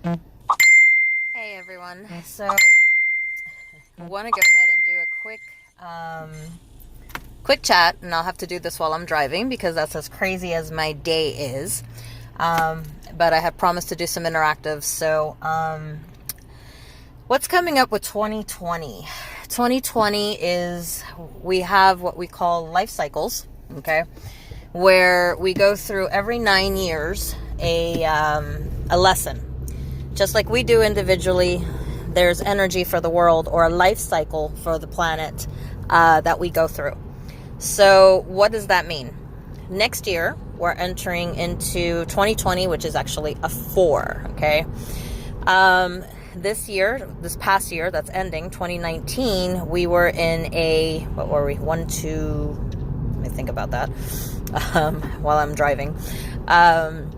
Hey everyone. So I want to go ahead and do a quick chat, and I'll have to do this while I'm driving because that's as crazy as my day is. But I had promised to do some interactive. So what's coming up with 2020? 2020 is we have what we call life cycles, okay, where we go through every 9 years a lesson. Just like we do individually, there's energy for the world or a life cycle for the planet that we go through. So what does that mean? Next year, we're entering into 2020, which is actually a 4, okay? This past year that's ending, 2019, we were in what were we? 1, 2, let me think about that while I'm driving. 1,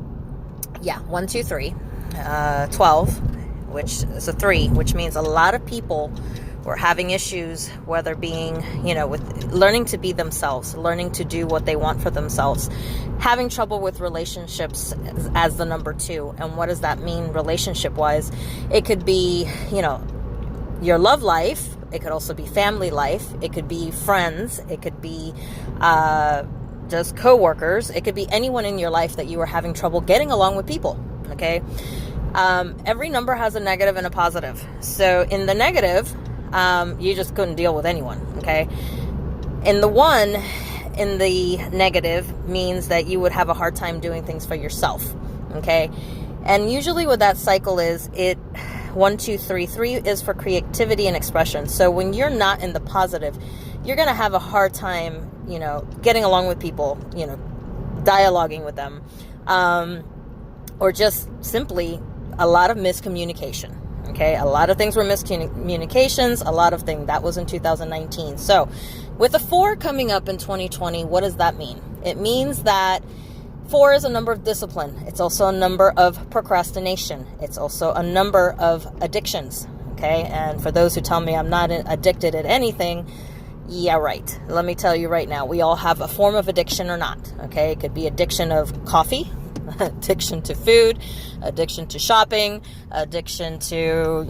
2, 3. 12, which is a 3, which means a lot of people were having issues, whether being, with learning to be themselves, learning to do what they want for themselves, having trouble with relationships as the number 2. And what does that mean relationship wise? It could be, your love life. It could also be family life. It could be friends. It could be, just co-workers. It could be anyone in your life that you are having trouble getting along with people. Okay. Every number has a negative and a positive. So in the negative, you just couldn't deal with anyone. Okay. In the negative means that you would have a hard time doing things for yourself. Okay. And usually what that cycle is, 1, 2, 3 is for creativity and expression. So when you're not in the positive, you're going to have a hard time, getting along with people, dialoguing with them, or just simply a lot of miscommunication. Okay, a lot of things were miscommunications, a lot of things. That was in 2019. So with a 4 coming up in 2020, what does that mean? It means that 4 is a number of discipline. It's also a number of procrastination. It's also a number of addictions. Okay, and for those who tell me I'm not addicted at anything, yeah, right. Let me tell you right now, we all have a form of addiction or not. Okay, it could be addiction of coffee, addiction to food, addiction to shopping, addiction to,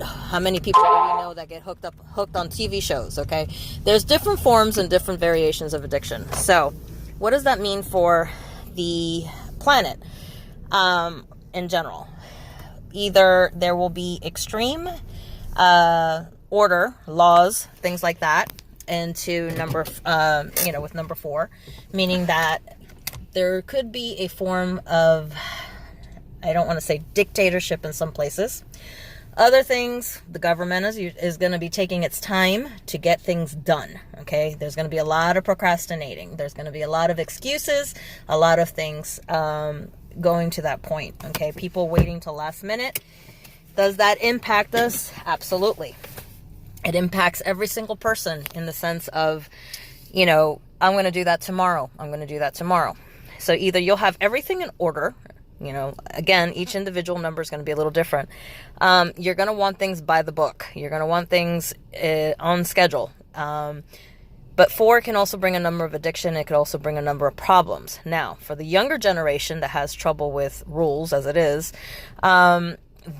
how many people do we know that get hooked on TV shows? Okay, there's different forms and different variations of addiction. So what does that mean for the planet in general? Either there will be extreme order, laws, things like that, into with number 4, meaning that there could be a form of, I don't want to say dictatorship in some places. Other things, the government is going to be taking its time to get things done. Okay, there's going to be a lot of procrastinating. There's going to be a lot of excuses, a lot of things going to that point. Okay, people waiting till last minute. Does that impact us? Absolutely. It impacts every single person in the sense of, I'm going to do that tomorrow. I'm going to do that tomorrow. So either you'll have everything in order. Again, each individual number is going to be a little different. You're going to want things by the book. You're going to want things on schedule. But 4 can also bring a number of addiction. It could also bring a number of problems. Now, for the younger generation that has trouble with rules as it is,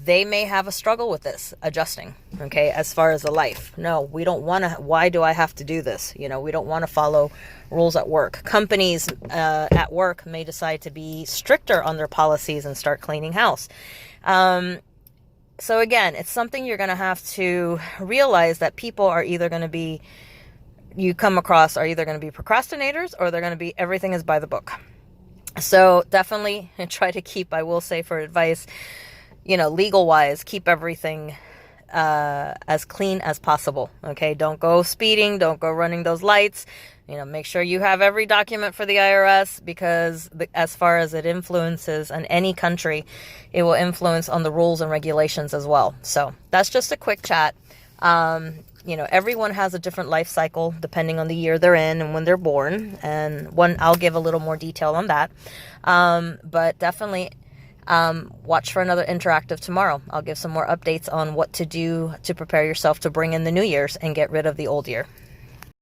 they may have a struggle with this, adjusting, okay, as far as the life. No, we don't want to, why do I have to do this? We don't want to follow rules at work. Companies at work may decide to be stricter on their policies and start cleaning house. So again, it's something you're going to have to realize that people are either going to be, you come across, are either going to be procrastinators or they're going to be, everything is by the book. So definitely try to keep, I will say for advice, legal wise, keep everything as clean as possible. Okay. Don't go speeding. Don't go running those lights. Make sure you have every document for the IRS because as far as it influences in any country, it will influence on the rules and regulations as well. So that's just a quick chat. Everyone has a different life cycle depending on the year they're in and when they're born. And I'll give a little more detail on that. But definitely, watch for another interactive tomorrow. I'll give some more updates on what to do to prepare yourself to bring in the new year's and get rid of the old year.